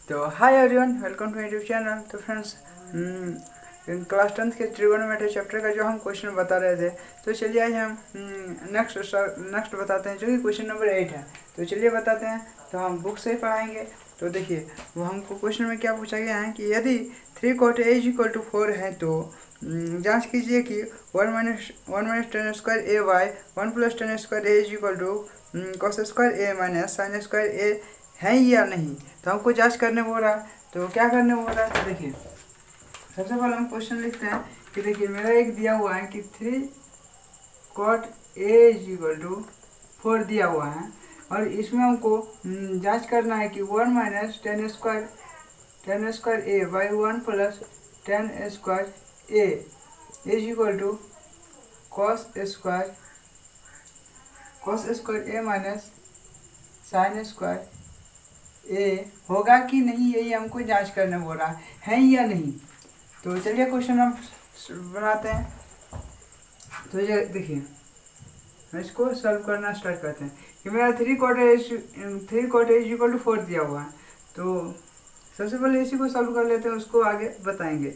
तो hi everyone, welcome to YouTube channel. तो friends, class 10th के ट्रिगोनोमेट्री चैप्टर का जो हम क्वेश्चन बता रहे थे, तो चलिए आज हम नेक्स्ट बताते हैं, जो कि क्वेश्चन नंबर 8 है। तो चलिए बताते हैं। तो हम बुक से ही पढ़ाएंगे। तो देखिए, वो हमको क्वेश्चन में क्या पूछा गया है कि यदि 3 cot a is equal to 4 है तो जांच कीजिए कि 1 - 10 square a by 1 + 10 square A is equal to cos square a minus sine square a है या नहीं। तो हमको जांच करने बोल रहा है। तो क्या करने बोल रहा है, तो देखिए सबसे पहले हम क्वेश्चन लिखते हैं कि देखिए मेरा एक दिया हुआ है कि 3 cot a is equal to 4 दिया हुआ है, और इसमें हमको जांच करना है कि 1 - 10 square a by 1 + 10 square A is equal to cos square a minus sine square a होगा कि नहीं, यही हमको जांच करने बोल रहा है या नहीं। तो चलिए क्वेश्चन हम बनाते हैं। तो ये देखिए, हम इसको सॉल्व करना स्टार्ट करते हैं कि मेरा 3 cot a is equal to 4 दिया हुआ है। तो सबसे पहले इसी को सॉल्व कर लेते हैं, उसको आगे बताएंगे।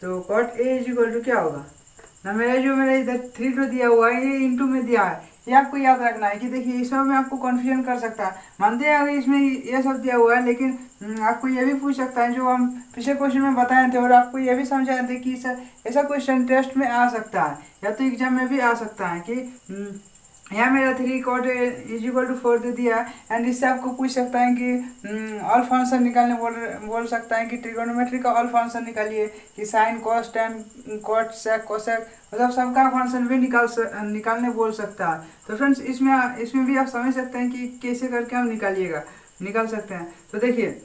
तो cot a is equal to क्या होगा ना, मेरा इधर 3 तो दिया हुआ है, ये इंटू में दिया है। ये आपको याद रखना है कि देखिए इसमें में आपको कन्फ्यूजन कर सकता है। मानते हैं अगर इसमें ये सब दिया हुआ है, लेकिन आपको ये भी पूछ सकता है, जो हम पिछले क्वेश्चन में बताए थे और आपको ये भी समझाए थे कि ऐसा क्वेश्चन टेस्ट में आ सकता है या तो एग्जाम में भी आ सकता है कि यहाँ मेरा 3 cot इज इक्वल टू 4 दे दिया है, एंड इससे आपको पूछ सकता है कि ऑल फंक्शन निकालने बोल सकता है कि ट्रिगोनोमेट्री का ऑल फंक्शन निकालिए कि sine cos tan cot sec cosec, मतलब सबका फंक्शन भी निकालने बोल सकता है। तो फ्रेंड्स, इसमें भी आप समझ सकते हैं कि कैसे करके हम निकाल सकते हैं। तो देखिए,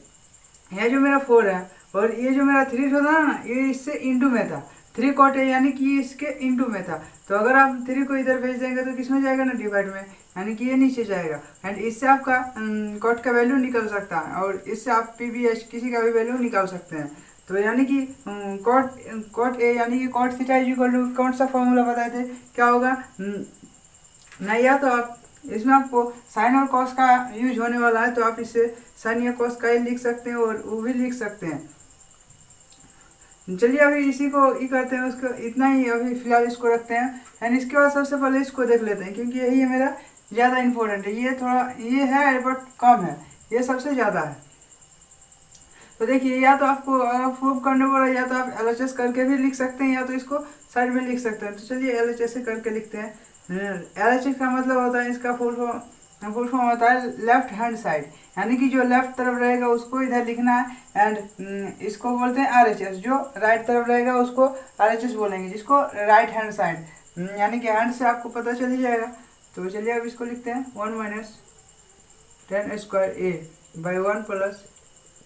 यह जो मेरा 4 है और ये जो मेरा 3 था ना, ये इससे इंटू में था। 3 cot है यानी कि इसके इंटू में था। तो अगर आप 3 को इधर भेज देंगे तो किस में जाएगा ना, डिवाइड में, यानी कि ये नीचे जाएगा। एंड इससे आपका cot का वैल्यू निकल सकता है, और इससे आप PBH किसी का भी वैल्यू निकाल सकते हैं। तो यानी कि cot a यानी कि cot theta is equal to कौन सा फॉर्मूला बताए थे, क्या होगा नहीं, या तो आप इसमें आपको साइन और कॉस का यूज होने वाला है, तो आप इससे साइन या कॉस का ही लिख सकते हैं और वो भी लिख सकते हैं। चलिए अभी इसी को ही करते हैं, उसको इतना ही अभी फिलहाल इसको रखते हैं। एंड इसके बाद सबसे पहले इसको देख लेते हैं, क्योंकि यही है मेरा ज़्यादा इम्पोर्टेंट है। ये है बट कम है, ये सबसे ज़्यादा है। तो देखिए, या तो आपको प्रूव करने वाला, या तो आप LHS करके भी लिख सकते हैं, या तो इसको साइड में लिख सकते हैं। तो चलिए LHS से करके लिखते हैं। LHS का मतलब होता है, इसका फुल फॉर्म होता है लेफ्ट हैंड साइड, यानी कि जो लेफ्ट तरफ रहेगा उसको इधर लिखना है। एंड इसको बोलते हैं RHS, जो राइट तरफ रहेगा उसको RHS बोलेंगे, जिसको राइट हैंड साइड, यानी कि हैंड से आपको पता चल ही जाएगा। तो चलिए अब इसको लिखते हैं 1 - 10 स्क्वायर ए बाई 1 +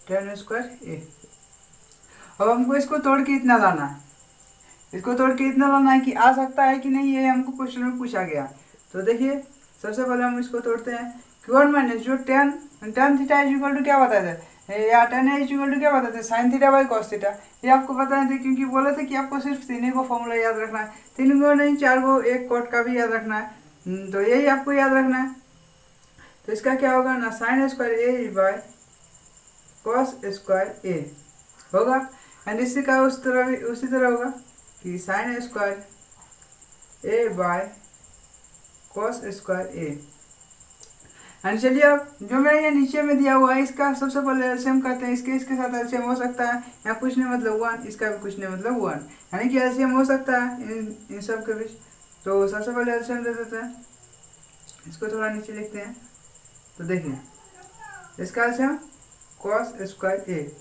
10 स्क्वायर ए। अब हमको इसको तोड़ के इतना लाना है, कि आ सकता है कि नहीं, ये हमको क्वेश्चन में पूछा गया। तो देखिए सबसे पहले हम इसको तोड़ते हैं कि 1 - जो tan theta is equal to क्या बताया था, या tan a is equal to क्या बताते हैं, sine theta by cos theta. ये आपको बताए थे, क्योंकि बोले थे कि आपको सिर्फ 3 को फॉर्मूला याद रखना है, 3 को नहीं 4 को, एक cot का भी याद रखना है। तो यही आपको याद रखना है। तो इसका क्या होगा ना, sine square a by cos square a होगा। एंड इसी का उसी तरह होगा कि sine square a by cos square a. And चलिए अब जो मेरा ये नीचे में दिया हुआ है, इसका सबसे पहले एलसीएम करते हैं। इसके साथ एलसीएम हो सकता है या कुछ नहीं मतलब 1, इसका भी कुछ नहीं मतलब 1, यानी कि एलसीएम हो सकता है इन सब के बीच। तो सबसे पहले एलसीएम दे देते हैं, इसको थोड़ा नीचे लिखते हैं। तो देखिए इसका एलसीएम कॉस स्क्वायर ए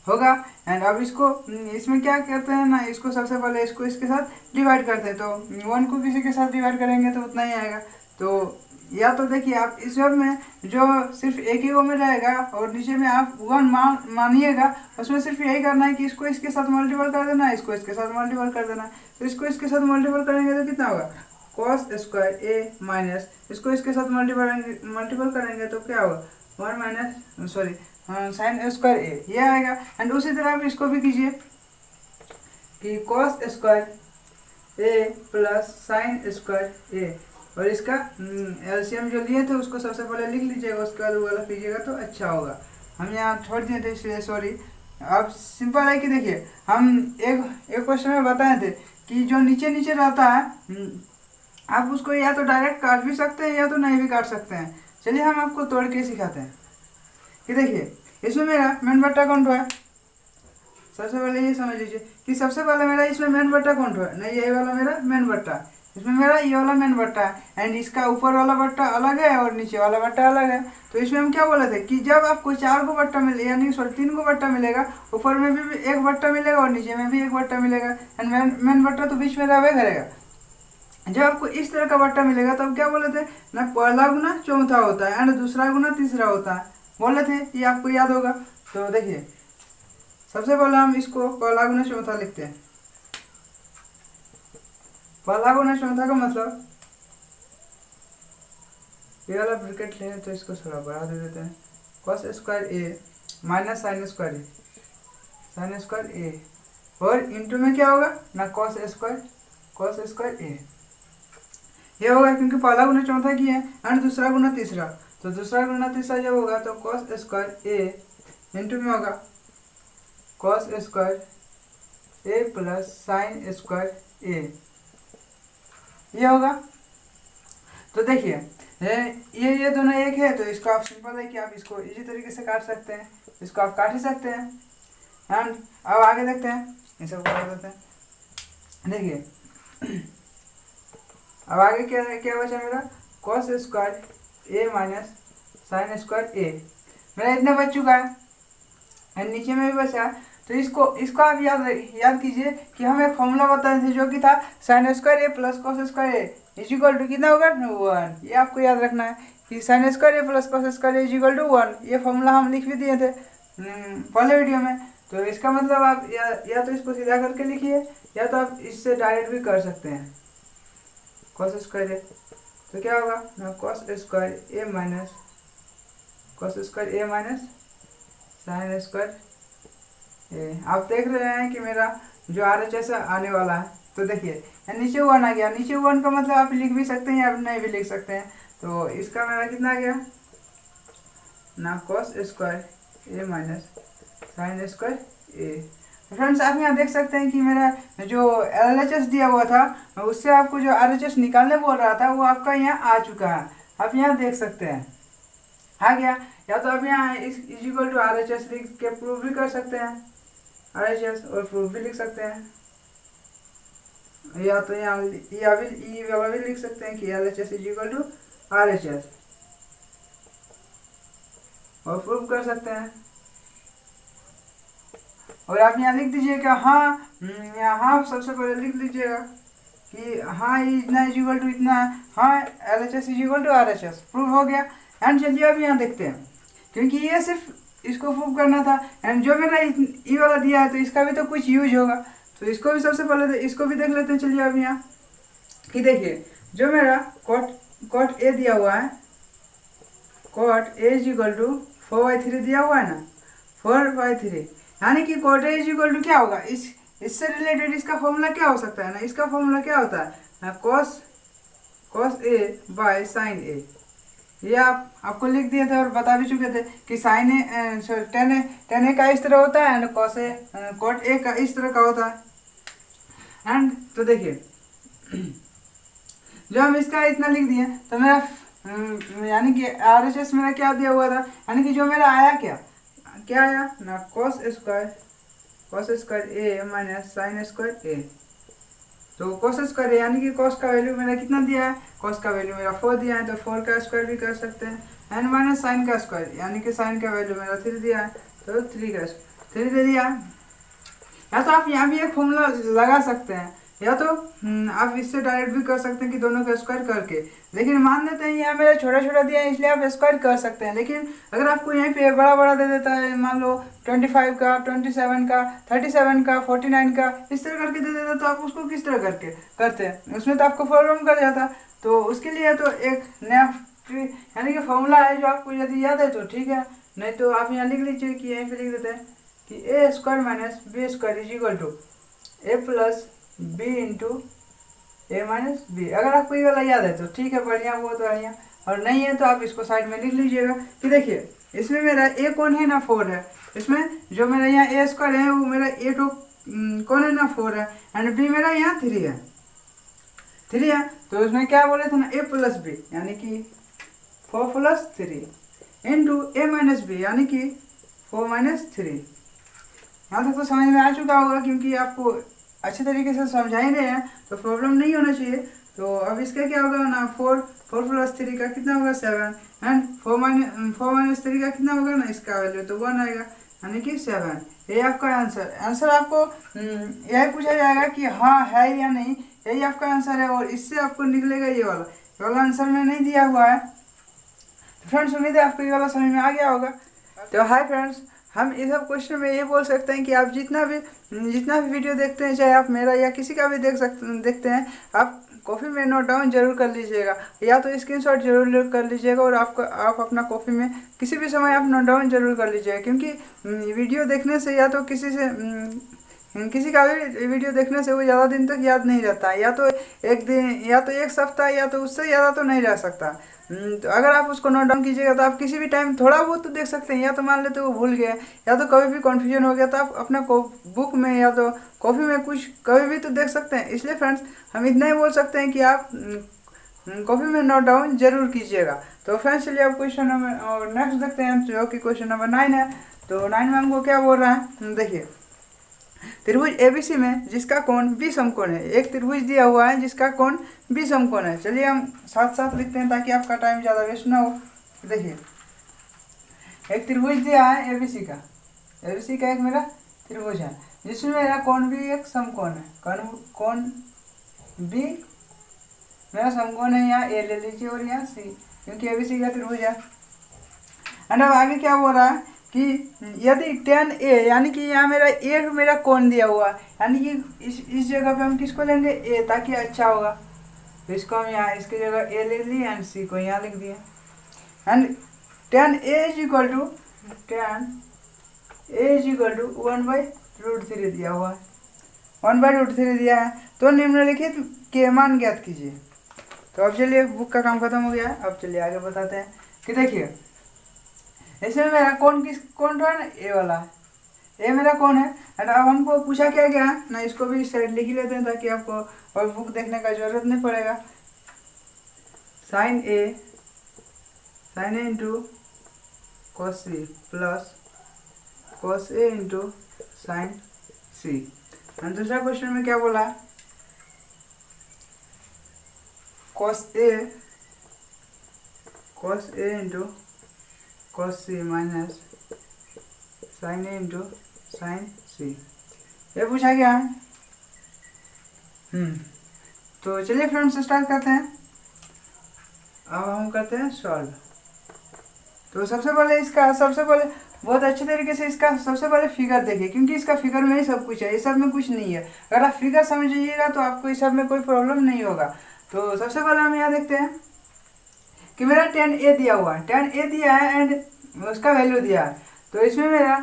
होगा। एंड अब इसको इसमें क्या करते हैं ना, इसको सबसे पहले इसको इसके साथ डिवाइड करते हैं। तो 1 को किसी के साथ डिवाइड करेंगे तो उतना ही आएगा। तो या तो देखिए, आप इस सब में जो सिर्फ एक ही वो में रहेगा और नीचे में आप 1 मानिएगा, उसमें सिर्फ यही करना है कि इसको इसके साथ मल्टीपल कर देना है, इसको इसके साथ मल्टीपल कर देना है। तो इसको इसके साथ मल्टीपल करेंगे तो कितना होगा, कॉस स्क्वायर ए माइनस इसको इसके साथ मल्टीपल करेंगे तो क्या होगा, 1 - साइन स्क्वायर ए, ये आएगा। एंड उसी तरह आप इसको भी कीजिए कि cos square A plus sign square ए, और इसका एलसीएम जो लिए थे उसको सबसे पहले लिख लीजिएगा, उसके बाद वो वाला कीजिएगा तो अच्छा होगा। हम यहाँ छोड़ दिए थे इसलिए सॉरी। अब सिंपल है कि देखिए हम एक क्वेश्चन में बताए थे कि जो नीचे नीचे रहता है आप उसको या तो डायरेक्ट काट भी सकते हैं या तो नहीं भी काट सकते हैं। चलिए हम आपको तोड़ के सिखाते हैं कि देखिए इसमें मेरा मेन बट्टा कौन है। सबसे पहले ये समझ लीजिए कि सबसे पहले मेरा इसमें मेन बट्टा कौन है, नहीं यही वाला मेरा मेन बट्टा, इसमें मेरा ये वाला मेन बट्टा है एंड इसका ऊपर वाला बट्टा अलग है और नीचे वाला बट्टा अलग है। तो इसमें हम क्या बोले थे कि जब आपको 4 को बट्टा मिले यानी सॉरी 3 को बट्टा मिलेगा, ऊपर में भी एक बट्टा मिलेगा और नीचे में भी एक बट्टा मिलेगा एंड मेन बट्टा तो बीच में रहबे करेगा। जब आपको इस तरह का बट्टा मिलेगा तो हम क्या बोले थे ना, पहला गुना चौथा होता है एंड दूसरा गुना तीसरा होता है, बोले थे, ये आपको याद होगा। तो देखिए सबसे पहले हम इसको पहला गुना चौथा लिखते हैं। पहला गुना चौथा का मतलब ये वाला ब्रैकेट लें तो इसको थोड़ा बढ़ा दे देते हैं, cos square a minus sine square A, sign square ए और इंटू में क्या होगा ना cos स्क्वायर ए, ये होगा क्योंकि पहला गुना चौथा की है एंड दूसरा गुना तीसरा, तो दूसरा गुना तीसरा जब होगा तो cos स्क्वायर ए इंटू में होगा cos square A plus sign square ए, ये होगा। तो देखिए ये दोनों एक है तो इसको आप सिंपल है कि आप इसको इसी तरीके से काट सकते हैं, इसको आप काट ही सकते हैं एंड अब आगे देखते हैं, ये सब कर देते हैं। देखिए अब आगे क्या क्या बचा मेरा cos square a minus sine square ए, मेरा इतना बच चुका है एंड नीचे में भी बचा है। तो इसको आप याद कीजिए कि हम एक फॉर्मूला बताए थे जो कि था sine square A plus cos square A is equal to कितना होगा 1। ये आपको याद रखना है कि sine square A plus cos square A is equal to 1, ये फॉर्मूला हम लिख भी दिए थे पहले वीडियो में। तो इसका मतलब आप या तो इसको सीधा करके लिखिए या तो आप इससे डायरेक्ट भी कर सकते हैं कॉस स्क्वायर ए, तो क्या होगा ना cos square a minus sine square ए। आप देख रहे हैं कि मेरा जो RHS आने वाला है, तो देखिए नीचे 1 आ गया, नीचे 1 का मतलब आप लिख भी सकते हैं या नहीं भी लिख सकते हैं। तो इसका मेरा कितना आ गया ना cos square a minus sine square A. Friends आप यहाँ देख सकते हैं कि मेरा जो LHS दिया हुआ था उससे आपको जो RHS निकालने बोल रहा था वो आपका यहाँ आ चुका है, आप यहाँ देख सकते हैं आ गया। या तो आप यहाँ इज इक्वल टू RHS लिख के प्रूफ भी कर सकते हैं, RHS और प्रूफ भी लिख सकते हैं, या तो यहाँ ई वाला भी लिख सकते हैं कि LHS is equal to RHS और प्रूफ कर सकते हैं। और आप यहाँ लिख दीजिएगा हाँ सबसे पहले लिख लीजिएगा कि हाँ इतना इज इक्वल टू इतना, हाँ LHS is equal to RHS, proof हो गया। एंड चलिए अब यहाँ देखते हैं क्योंकि ये सिर्फ इसको प्रूव करना था एंड जो मेरा ई वाला दिया है तो इसका भी तो कुछ यूज होगा, तो इसको भी सबसे पहले इसको भी देख लेते हैं। चलिए अब यहाँ कि देखिए जो मेरा कॉट ए दिया हुआ है, cot A is equal to 4/3 दिया हुआ है ना, 4/3, यानी कि cot A is equal to क्या होगा, इससे रिलेटेड इसका फॉर्मूला क्या हो सकता है ना, इसका फॉर्मूला क्या होता है ना कॉस ए बाय साइन ए। ये आपको लिख दिए थे और बता भी चुके थे कि साइन ए टेन ए का इस तरह होता है एंड कॉट ए का इस तरह का होता है। एंड तो देखिए जो हम इसका इतना लिख दिए तो मेरा यानी कि RHS मेरा क्या दिया हुआ था, यानी कि जो मेरा आया क्या आया ना cos square a minus sine square ए। तो कॉस स्क्वायर यानी कि कॉस का वैल्यू मेरा कितना दिया है, कॉस का वैल्यू मेरा 4 दिया है तो 4 का स्क्वायर भी कर सकते हैं एंड माइनस साइन का स्क्वायर यानी कि साइन का वैल्यू मेरा 3 दिया है तो 3 दे दिया। या तो आप यहाँ भी एक फॉर्मूला लगा सकते हैं या तो आप इससे डायरेक्ट भी कर सकते हैं कि दोनों का स्क्वायर करके, लेकिन मान लेते हैं यहाँ मेरा छोटा छोटा दिया है इसलिए आप स्क्वायर कर सकते हैं। लेकिन अगर आपको यहीं पे बड़ा बड़ा दे देता है, मान लो 25 का 27 का 37 का 49 का इस तरह करके दे देता तो आप उसको किस तरह करके करते हैं, उसमें तो आपको प्रॉब्लम कर जाता। तो उसके लिए तो एक नया यानी कि फॉर्मूला है जो आपको यदि याद है तो ठीक है, नहीं तो आप यहाँ लिख लीजिए कि यहीं पर लिख देते हैं कि a square minus b square is equal to a plus b into a minus b. अगर आपको ये वाला याद है तो ठीक है, बढ़िया, बहुत बढ़िया, और नहीं है तो आप इसको साइड में लिख लीजिएगा कि देखिए इसमें मेरा ए कौन है ना 4 है, इसमें जो मेरा यहाँ ए स्क्वायर है वो मेरा ए टू कौन है ना 4 है, एंड बी मेरा यहाँ 3 है, 3 है। तो उसमें क्या बोले थे ना ए प्लस बी यानी कि 4 plus 3 into a minus B यानी कि 4 माइनस 3। यहाँ तक तो समझ में आ चुका होगा क्योंकि आपको अच्छे तरीके से समझा ही रहे हैं तो प्रॉब्लम नहीं होना चाहिए। तो अब इसका क्या होगा ना 4 प्लस 3 का कितना होगा 7, एंड 4 माइनस 3 का कितना होगा ना इसका वैल्यू तो 1 आएगा यानी कि 7। यही आपका आंसर आपको यही पूछा जाएगा कि हाँ है या नहीं, यही आपका आंसर है, और इससे आपको निकलेगा ये वाला आंसर में नहीं दिया हुआ है। तो फ्रेंड्स उम्मीद है आपको ये वाला समझ में आ गया होगा। तो हाय फ्रेंड्स, हम इस सब क्वेश्चन में ये बोल सकते हैं कि आप जितना भी वीडियो देखते हैं, चाहे आप मेरा या किसी का भी देखते हैं, आप कॉपी में नोट डाउन जरूर कर लीजिएगा, या तो स्क्रीनशॉट जरूर कर लीजिएगा, और आप अपना कॉपी में किसी भी समय आप नोट डाउन जरूर कर लीजिएगा। क्योंकि वीडियो देखने से या तो किसी का भी वीडियो देखने से वो ज़्यादा दिन तक याद नहीं रहता, या तो एक दिन या तो एक सप्ताह या तो उससे ज़्यादा तो नहीं रह सकता। तो अगर आप उसको नोट डाउन कीजिएगा तो आप किसी भी टाइम थोड़ा बहुत तो देख सकते हैं, या तो मान लेते वो भूल गए, या तो कभी भी कन्फ्यूजन हो गया तो आप अपने बुक में या तो कॉपी में कुछ कभी भी तो देख सकते हैं। इसलिए फ्रेंड्स हम इतना ही बोल सकते हैं कि आप कॉपी में नोट डाउन जरूर कीजिएगा। तो फ्रेंड्स चलिए अब क्वेश्चन नंबर नेक्स्ट देखते हैं, जो कि क्वेश्चन नंबर 9 है। तो 9 में हमको क्या बोल रहा है, देखिए त्रिभुज एबीसी में जिसका कोण 20 समकोण है। एक त्रिभुज दिया हुआ है जिसका कोण 20 समकोण है। चलिए हम साथ साथ लिखते हैं ताकि आपका टाइम ज़्यादा वेस्ट ना हो। देखिए एक त्रिभुज दिया है एबीसी का एक मेरा त्रिभुज है जिसमें मेरा कोण भी एक समकोण है। कोण बी मेरा समकोण है, यहाँ ए ले लीजिए और यहाँ सी, क्योंकि एबीसी का त्रिभुज है। एंड अब आगे क्या बोल रहा है कि यदि tan a यानी कि यहाँ मेरा कोण दिया हुआ है, यानी कि इस जगह पे हम किसको लेंगे a, ताकि अच्छा होगा। तो इसको हम यहाँ इसकी जगह a ले लिए एंड c को यहाँ लिख दिए। And tan a is equal to 1/√3 दिया हुआ है, 1/√3 दिया है। तो निम्नलिखित के मान ज्ञात कीजिए। तो अब चलिए बुक का काम खत्म हो गया है, अब चलिए आगे बताते हैं कि देखिए इसमें मेरा कौन रहा है ना ए वाला, ए मेरा कौन है। एंड अब हमको पूछा क्या गया ना, इसको भी साइड लिख ही लेते हैं ताकि आपको और बुक देखने का जरूरत नहीं पड़ेगा। Sine A into cos C plus cos A into sine C. And दूसरा क्वेश्चन में क्या बोला, कॉस ए into cos C minus sine ए इंटू साइन सी, ये पूछा गया है। तो चलिए फ्रेंड्स स्टार्ट करते हैं। अब हम करते हैं सॉल्व। तो सबसे पहले बहुत अच्छे तरीके से इसका सबसे पहले फिगर देखिए, क्योंकि इसका फिगर में ही सब कुछ है, इस सब में कुछ नहीं है। अगर आप फिगर समझिएगा तो आपको इस सब में कोई प्रॉब्लम नहीं होगा। तो सबसे पहले हम यहाँ देखते हैं कि मेरा tan a दिया हुआ है, tan a दिया है एंड उसका वैल्यू दिया है। तो इसमें मेरा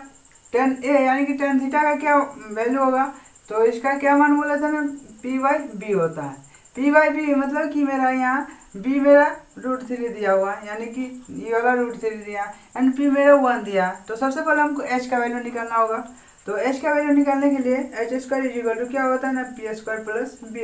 tan a यानी कि tan थीटा का क्या वैल्यू होगा, तो इसका क्या मान बोला था ना, p/b होता है। p/b मतलब कि मेरा यहाँ b मेरा √3 दिया हुआ है, यानी कि ये वाला √3 दिया एंड p मेरा 1 दिया। तो सबसे पहले हमको h का वैल्यू निकालना होगा। तो h का वैल्यू निकालने के लिए h² क्या होता है ना, p² प्लस b²।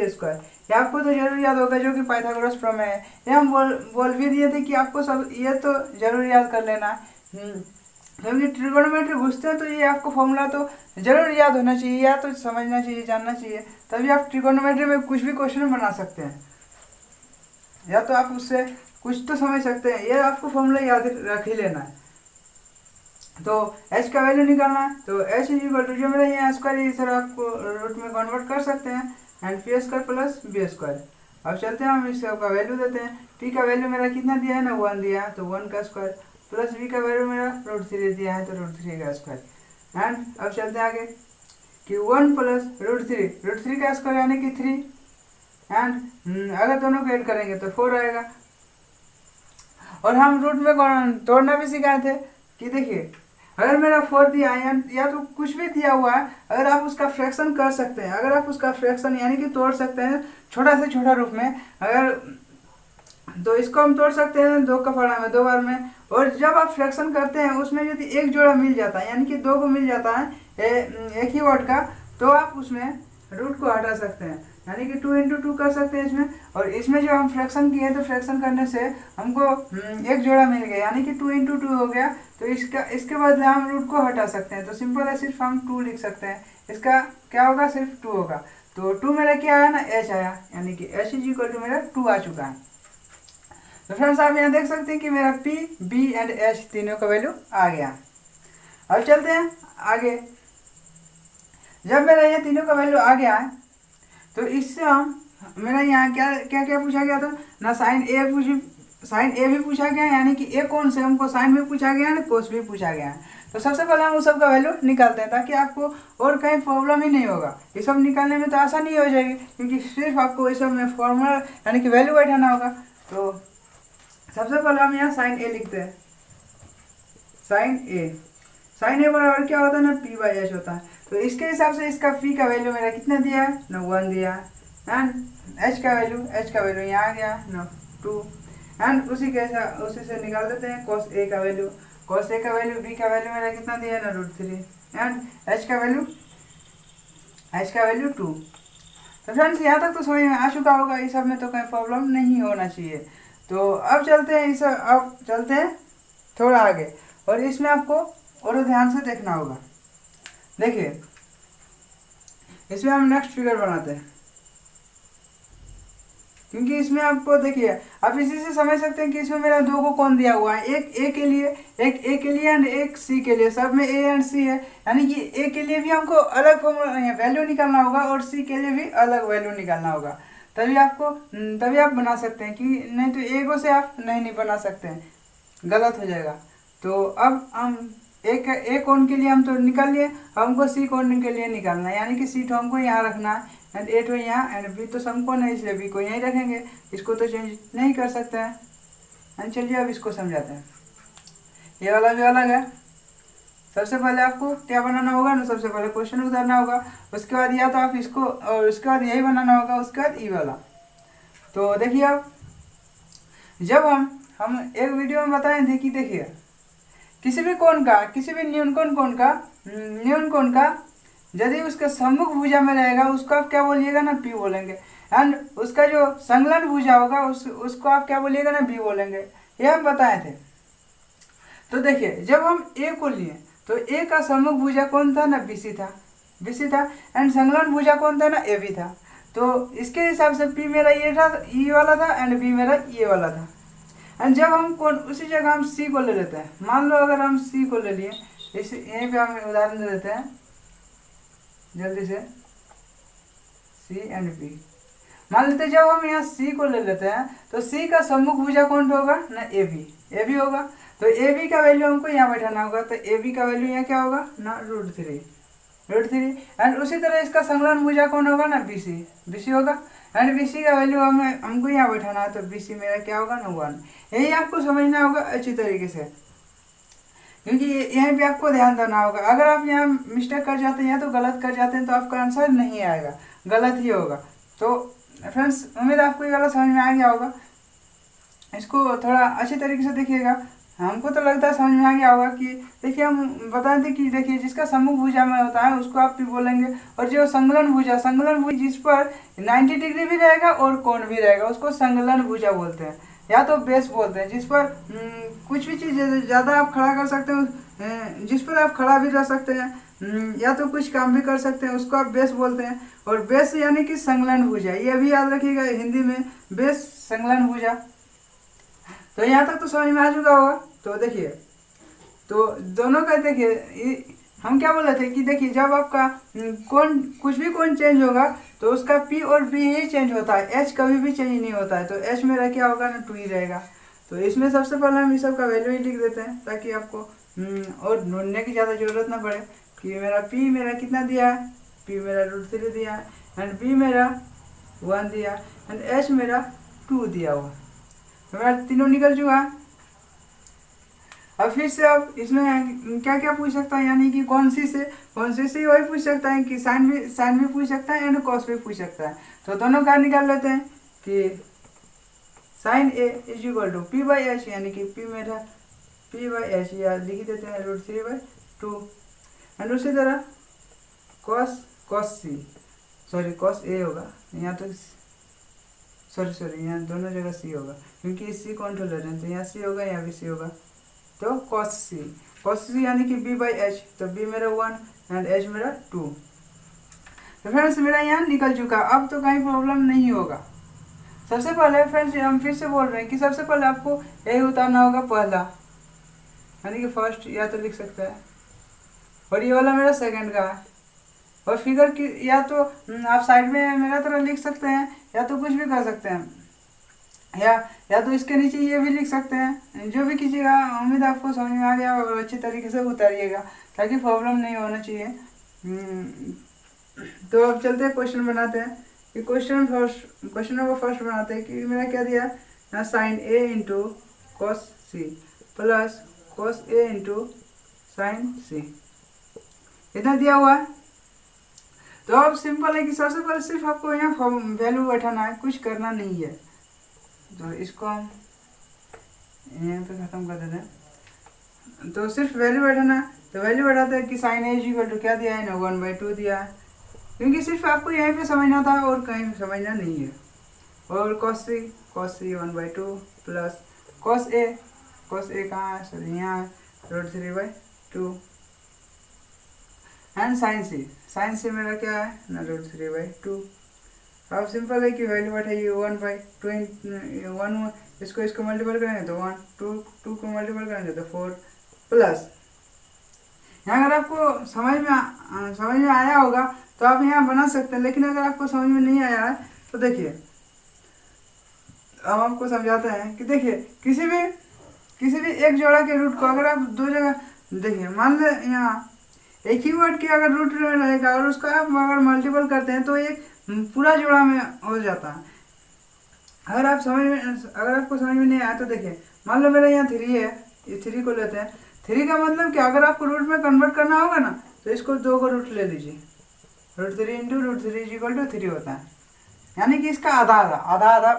ये आपको तो जरूर याद होगा, जो कि पाइथागोरस प्रमेय है। ये हम बोल भी दिए थे कि आपको सब ये तो जरूर याद कर लेना। क्योंकि ट्रिगोनोमेट्री घुसते हैं तो ये आपको फॉर्मूला तो जरूर याद होना चाहिए, या तो समझना चाहिए, जानना चाहिए, तभी आप ट्रिगोनोमेट्री में कुछ भी क्वेश्चन बना सकते हैं, या तो आप उससे कुछ तो समझ सकते हैं। ये आपको फॉर्मूला याद रख ही लेना है। तो h का वैल्यू निकालना है। तो h इज इक्वल टू जो मेरा यहाँ स्क्वायर इस तरह आपको रूट में कन्वर्ट कर सकते हैं, एंड p² प्लस b²। अब चलते हैं हम इसका वैल्यू देते हैं। p का वैल्यू मेरा कितना दिया है ना, 1 दिया है, तो 1 का स्क्वायर प्लस b का वैल्यू मेरा √3 दिया है, तो √3 का स्क्वायर। एंड अब चलते हैं आगे कि 1 प्लस √3 का स्क्वायर यानी कि 3, एंड अगर दोनों को ऐड करेंगे तो 4 आएगा। और हम रूट में तोड़ना भी सिखाए थे कि देखिए अगर मेरा 4 दिया है या तो कुछ भी दिया हुआ है, अगर आप उसका फ्रैक्शन कर सकते हैं, अगर आप उसका फ्रैक्शन यानी कि तोड़ सकते हैं छोटा से छोटा रूप में, अगर तो इसको हम तोड़ सकते हैं 2 का फड़ा में 2 बार में। और जब आप फ्रैक्शन करते हैं उसमें यदि एक जोड़ा मिल जाता है यानी कि 2 को मिल जाता है एक ही वर्ड का, तो आप उसमें रूट को हटा सकते हैं, यानी कि 2 × 2 कर सकते हैं इसमें। और इसमें जो हम फ्रैक्शन किए तो फ्रैक्शन करने से हमको एक जोड़ा मिल गया यानी कि 2 × 2 हो गया। तो इसके बदले हम रूट को हटा सकते हैं, तो सिंपल है, सिर्फ हम 2 लिख सकते हैं। इसका क्या होगा, सिर्फ 2 होगा। तो 2 मेरा क्या आया ना, h आया, यानी कि h = मेरा 2 आ चुका है। तो फ्रेंड्स आप यहाँ देख सकते हैं कि मेरा p, b एंड h तीनों का वैल्यू आ गया। अब चलते हैं आगे। जब मेरा ये तीनों का वैल्यू आ गया है तो इससे हम मेरा यहाँ क्या क्या क्या पूछा गया था ना, साइन ए भी पूछा गया है, यानी कि ए कौन से हमको साइन भी पूछा गया है ना कोस भी पूछा गया है। तो सबसे पहले हम उस सब का वैल्यू निकालते हैं ताकि आपको और कहीं प्रॉब्लम ही नहीं होगा। ये सब निकालने में तो आसानी हो जाएगी क्योंकि सिर्फ आपको इस सब में फॉर्मूला यानी कि वैल्यू बैठाना होगा। तो सबसे पहले हम यहाँ साइन ए लिखते हैं। साइन ए बराबर क्या होता है ना, p/h होता है। तो इसके हिसाब से इसका p का वैल्यू मेरा कितना दिया है ना, 1 दिया है। एंड h का वैल्यू यहाँ आ गया ना, 2। एंड उसी से निकाल देते हैं cos a का वैल्यू। cos a का वैल्यू, b का वैल्यू मेरा कितना दिया है ना, √3। एंड h का वैल्यू 2। तो फ्रेंड्स यहाँ तक तो समझ में आ चुका होगा, इस सब में तो कोई प्रॉब्लम नहीं होना चाहिए। तो अब चलते हैं थोड़ा आगे, और इसमें आपको और ध्यान से देखना होगा। देखिए इसमें हम नेक्स्ट फिगर बनाते हैं, क्योंकि इसमें आपको देखिए आप इसी से समझ सकते हैं कि इसमें मेरा 2 को कौन दिया हुआ है, एक ए के लिए एंड एक सी के लिए, सब में ए एंड सी है। यानी कि ए के लिए भी हमको अलग वैल्यू निकालना होगा और सी के लिए भी अलग वैल्यू निकालना होगा, तभी आप बना सकते हैं। कि नहीं तो एगो से आप नहीं बना सकते हैं, गलत हो जाएगा। तो अब हम एक कोण के लिए हम तो निकाल लिए, हमको सी कोण के लिए निकालना है, यानी कि सी तो हमको यहाँ रखना है एंड ए तो यहाँ, एंड बी तो समकोण है इसलिए बी को यहीं रखेंगे, इसको तो चेंज नहीं कर सकते हैं। एंड चलिए अब इसको समझाते हैं। ये वाला भी अलग है। सबसे पहले आपको क्या बनाना होगा ना, सबसे पहले क्वेश्चन उतारना होगा, उसके बाद या तो आप इसको और उसके बाद यही बनाना होगा, उसके बाद ई वाला। तो देखिए अब जब हम एक वीडियो में बताए थे कि देखिए किसी भी न्यून कोण का यदि उसके सम्मुख भुजा में रहेगा उसको आप क्या बोलिएगा ना, पी बोलेंगे। एंड उसका जो संलग्न भुजा होगा उसको आप क्या बोलिएगा ना, बी बोलेंगे। ये हम बताए थे। तो देखिए जब हम ए को लिए तो ए का सम्मुख भुजा कौन था ना, बीसी था। एंड संलग्न भुजा कौन था ना, ए बी था। तो इसके हिसाब से पी मेरा ये वाला था एंड बी मेरा ये वाला था। एंड जब हम उसी जगह हम सी को ले लेते हैं, मान लो अगर हम सी को ले लिए, इस यहीं पे हम उदाहरण दे देते हैं जल्दी से, सी एंड बी। मान लेते हैं जब हम यहाँ सी को ले लेते हैं तो सी का सम्मुख भुजा कौन होगा ना, ए बी होगा। तो ए बी का वैल्यू हमको यहाँ बैठाना होगा, तो ए बी का वैल्यू यहाँ क्या होगा ना, √3। एंड उसी तरह इसका संलग्न भुजा कौन होगा ना, बीसी होगा। एंड बीसी का वैल्यू हमको यहाँ बैठाना है, तो बीसी मेरा क्या होगा ना, 1। यही आपको समझना होगा अच्छी तरीके से, क्योंकि यहीं पे आपको ध्यान देना होगा। अगर आप यहाँ मिस्टेक कर जाते हैं या तो गलत कर जाते हैं तो आपका आंसर नहीं आएगा, गलत ही होगा। तो फ्रेंड्स उम्मीद आपको ये वाला समझ में आ गया होगा। इसको थोड़ा अच्छी तरीके से देखिएगा, हमको तो लगता है समझ में आ गया होगा। कि देखिए हम बताए थे कि देखिए जिसका सम्मुख भुजा में होता है उसको आप पी बोलेंगे, और जो संलग्न भुजा जिस पर 90 डिग्री भी रहेगा और कोण भी रहेगा उसको संलग्न भुजा बोलते हैं, या तो बेस बोलते हैं। जिस पर कुछ भी चीज़ ज़्यादा आप खड़ा कर सकते हो, जिस पर आप खड़ा भी रह सकते हैं, या तो कुछ काम भी कर सकते हैं, उसको आप बेस बोलते हैं। और बेस यानी कि संलग्न भुजा, ये भी याद रखिएगा हिंदी में, बेस संलग्न भुजा। तो यहाँ तक तो समझ में आ चुका होगा। तो देखिए तो दोनों का देखिए हम क्या बोले थे कि देखिए जब आपका कुछ भी कोण चेंज होगा तो उसका पी और बी ही चेंज होता है, एच कभी भी चेंज नहीं होता है। तो एच मेरा क्या होगा ना, 2 ही रहेगा। तो इसमें सबसे पहले हम इस सब का वैल्यू ही लिख देते हैं ताकि आपको और ढूंढने की ज़्यादा ज़रूरत ना पड़े कि मेरा पी मेरा कितना दिया है, पी मेरा √3 दिया है, एंड बी मेरा 1 दिया, एंड एच मेरा 2 दिया हुआ। तो मेरा तीनों निकल चुका है। अब फिर से आप इसमें क्या क्या पूछ सकता है, यानी कि कौन सी से वही पूछ सकता है कि साइन भी पूछ सकता है एंड कॉस भी पूछ सकता है। तो दोनों का निकाल लेते हैं कि sine A is equal to P by H, यानी कि पी मेरा पी बाई एच या लिख देते हैं √3/2। एंड उसी तरह cos C, sorry cos A होगा यहाँ तो, सॉरी यहाँ दोनों जगह सी होगा क्योंकि सी कॉन्ट्रोल ले रहे हैं, तो यहाँ सी होगा यहाँ भी सी होगा। तो कॉस सी यानी कि बी बाई एच, तो बी मेरा 1 एंड एच मेरा 2। तो फ्रेंड्स मेरा यहाँ निकल चुका, अब तो कहीं प्रॉब्लम नहीं होगा। सबसे पहले फ्रेंड्स हम फिर से बोल रहे हैं कि सबसे पहले आपको यही उतारना होगा पहला, यानी कि फर्स्ट या तो लिख सकते हैं, और ये वाला मेरा सेकंड का है। और फिगर की या तो आप साइड में मेरा तरह लिख सकते हैं, या तो कुछ भी कर सकते हैं, या तो इसके नीचे ये भी लिख सकते हैं, जो भी कीजिएगा। उम्मीद आपको समझ में आ गया और अच्छी तरीके से उतारिएगा ताकि प्रॉब्लम नहीं होना चाहिए। तो अब चलते हैं क्वेश्चन बनाते हैं कि क्वेश्चन नंबर फर्स्ट बनाते हैं कि मेरा क्या दिया ना, साइन ए इंटू कॉस सी प्लस कॉस ए इंटू साइन सी, इतना दिया हुआ है। तो अब सिंपल है कि सबसे पहले सिर्फ आपको यहाँ वैल्यू बैठाना है, कुछ करना नहीं है। तो इसको हम यहाँ पे ख़त्म कर देते हैं। तो सिर्फ वैल्यू बैठाना है, तो वैल्यू बैठाते हैं कि साइन ए इक्वल टू क्या दिया है ना, 1/2 दिया है, क्योंकि सिर्फ आपको यहीं पे समझना था और कहीं समझना नहीं है। और कॉस सी 1/2 प्लस कॉस ए कहाँ है, सॉरी यहाँ है, √3/2 एंड साइन सी मेरा क्या है ना, √3/2। अब सिंपल है कि वैल्यू बैठाइए 1/2, इसको मल्टीपल करेंगे तो 1, 2 को मल्टीपल करेंगे तो 4 प्लस, यहाँ अगर आपको समझ में आया होगा तो आप यहाँ बना सकते हैं, लेकिन अगर आपको समझ में नहीं आया है तो देखिए अब आपको समझाते हैं कि देखिए किसी भी एक जोड़ा के रूट को अगर आप दो जगह देखिए, मान ले यहाँ एक ही वर्ड की अगर रूट रहेगा और उसका आप अगर मल्टीपल करते हैं तो एक पूरा जोड़ा में हो जाता है। अगर आपको समझ में नहीं आया तो देखिए, मान लो मेरा यहाँ 3 है, ये 3 को लेते हैं। 3 का मतलब कि अगर आपको रूट में कन्वर्ट करना होगा ना तो इसको 2 को रूट ले लीजिए, √3 इंटू √3 = 3 होता है, यानी कि इसका आधा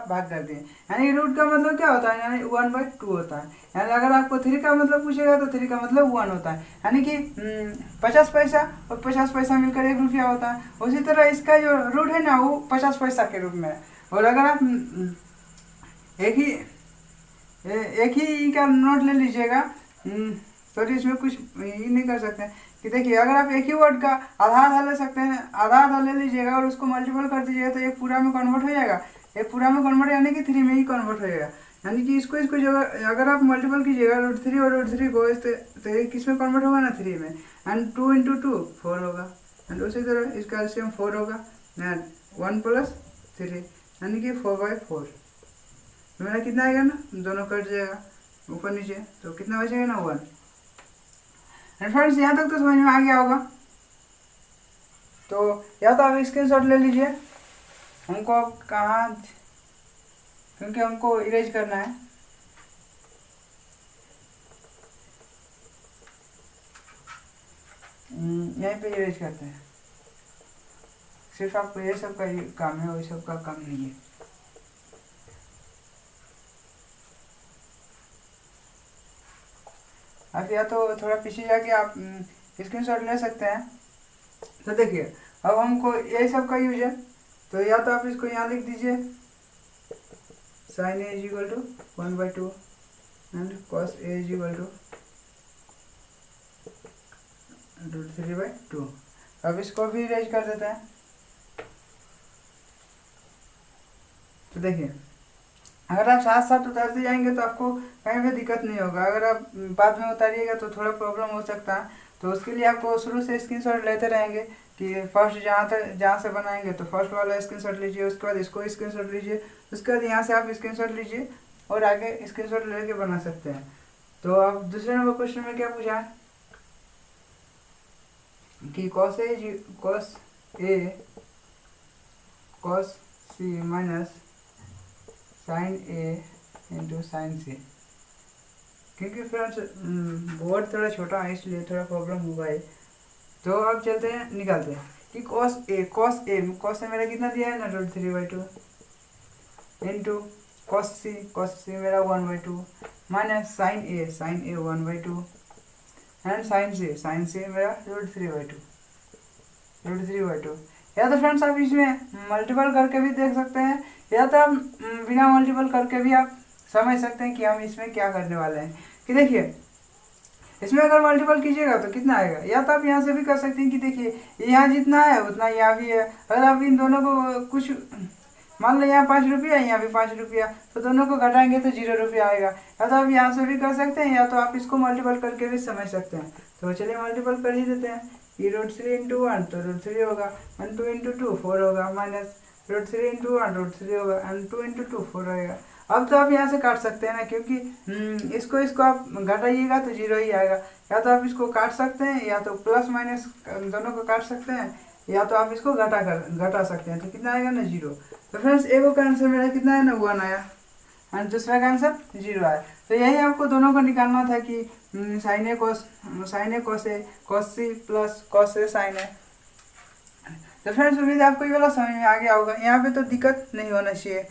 भाग कर दिए। यानी रूट का मतलब क्या होता है, यानी 1/2 होता है। यानी अगर आपको 3 का मतलब पूछेगा तो 3 का मतलब 1 होता है, यानी कि 50 पैसा और 50 पैसा मिलकर 1 रुपया होता है। उसी तरह इसका जो रूट है ना वो 50 पैसा के रूप में है। और अगर आप एक ही का नोट ले लीजिएगा, सॉरी इसमें कुछ ये नहीं कर सकते कि देखिए, अगर आप एक ही वर्ड का आधा ले सकते हैं, आधा ले लीजिएगा और उसको मल्टीपल कर दीजिएगा तो एक पूरा में कन्वर्ट हो जाएगा। एक पूरा में कन्वर्ट यानी कि 3 में ही कन्वर्ट हो जाएगा, यानी कि इसको जगह अगर आप मल्टीपल कीजिएगा √3 और √3 को तो ये किस में कन्वर्ट होगा ना, 3 में। एंड 2 इंटू 2 4 होगा, एंड उसी तरह इसका एलसीएम 4 होगा, एंड 1 + 3 यानी कि 4/4। तो मेरा कितना आएगा ना, दोनों कट जाएगा ऊपर नीचे, तो कितना बचेगा ना 1। फ्रेंड्स यहाँ तक तो समझ में आ गया होगा। तो या तो आप स्क्रीनशॉट ले लीजिए, हमको कहाँ, क्योंकि हमको इरेज करना है। यहीं पे इरेज करते हैं, सिर्फ आपको ये सब का काम है, वही सब का काम नहीं है। आप या तो थोड़ा पीछे जाके आप स्क्रीनशॉट ले सकते हैं। तो देखिए अब हमको यही सब का यूज है, तो या तो आप इसको यहाँ लिख दीजिए, sine A equal to 1/2 and cos A equal to √3/2। अब इसको भी इरेज कर देते हैं। तो देखिए अगर आप साथ साथ उतारते जाएंगे तो आपको कहीं भी दिक्कत नहीं होगा, अगर आप बाद में उतारिएगा तो थोड़ा प्रॉब्लम हो सकता है। तो उसके लिए आपको शुरू से स्क्रीनशॉट लेते रहेंगे कि फर्स्ट जहाँ से बनाएंगे तो फर्स्ट वाला स्क्रीनशॉट लीजिए, उसके बाद इसको स्क्रीनशॉट लीजिए, उसके बाद यहाँ से आप स्क्रीनशॉट लीजिए और आगे स्क्रीनशॉट लेके बना सकते हैं। तो अब दूसरे नंबर क्वेश्चन में क्या पूछा है कि कॉस सी माइनस साइन ए इंटू साइन सी। क्योंकि फ्रेंड्स बोर्ड थोड़ा छोटा है इसलिए थोड़ा प्रॉब्लम होगा है। तो अब चलते हैं निकालते हैं कि कॉस ए मेरा कितना दिया है ना, √3/2 इंटू cos c मेरा 1/2 minus sin a 1/2 and sin c मेरा √3/2 या तो फ्रेंड्स आप इसमें मल्टीपल करके भी देख सकते हैं, या तो हम बिना मल्टीपल करके भी आप समझ सकते हैं कि हम इसमें क्या करने वाले हैं। कि देखिए इसमें अगर मल्टीपल कीजिएगा तो कितना आएगा, या तो आप यहाँ से भी कर सकते हैं कि देखिए यहाँ जितना है उतना यहाँ भी है। अगर आप इन दोनों को कुछ मान लो यहाँ 5 रुपया यहाँ भी 5 रुपया, तो दोनों को घटाएंगे तो 0 रुपया आएगा। या तो आप यहाँ से भी कर सकते हैं, या तो आप इसको मल्टीपल करके भी समझ सकते हैं। तो चलिए मल्टीपल कर ही देते हैं। ये √3 × 1 तो √3 होगा, 1 2 × 2 4 होगा, माइनस √3 × 1 √3 होगा, एंड 2 × 2 4 रहेगा। अब तो आप यहाँ से काट सकते हैं ना, क्योंकि इसको आप घटाइएगा तो 0 ही आएगा। या तो आप इसको काट सकते हैं, या तो प्लस माइनस दोनों को काट सकते हैं, या तो आप इसको घटा सकते हैं। तो कितना आएगा ना 0। तो फ्रेंड्स एक का आंसर मेरा कितना है ना 1 आया, एंड दूसरा का आंसर 0 आया। तो यही आपको दोनों को निकालना था कि sin a cos c plus cos a sin a। तो फ्रेंड्स उम्मीद है आपको ये वाला समझ में आ गया होगा, यहाँ पे तो दिक्कत नहीं होना चाहिए।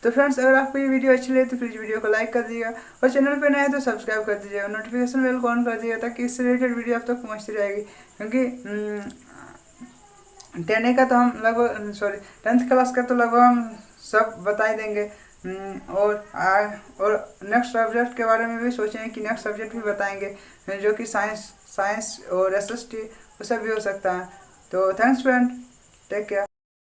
तो फ्रेंड्स अगर आपको ये वीडियो अच्छी लगे तो प्लीज़ वीडियो को लाइक कर दीजिएगा, और चैनल पे नए हैं तो सब्सक्राइब कर दीजिएगा, नोटिफिकेशन बेल को ऑन कर दीजिएगा ताकि इससे रिलेटेड वीडियो आप तक पहुँचती रहेगी। क्योंकि 10 का तो हम लगभग 10th क्लास का तो लगभग हम सब बता ही देंगे। और नेक्स्ट सब्जेक्ट के बारे में भी सोचेंगे कि नेक्स्ट सब्जेक्ट भी बताएंगे, जो कि साइंस और SST वो सब भी हो सकता है। तो थैंक्स फ्रेंड, टेक केयर।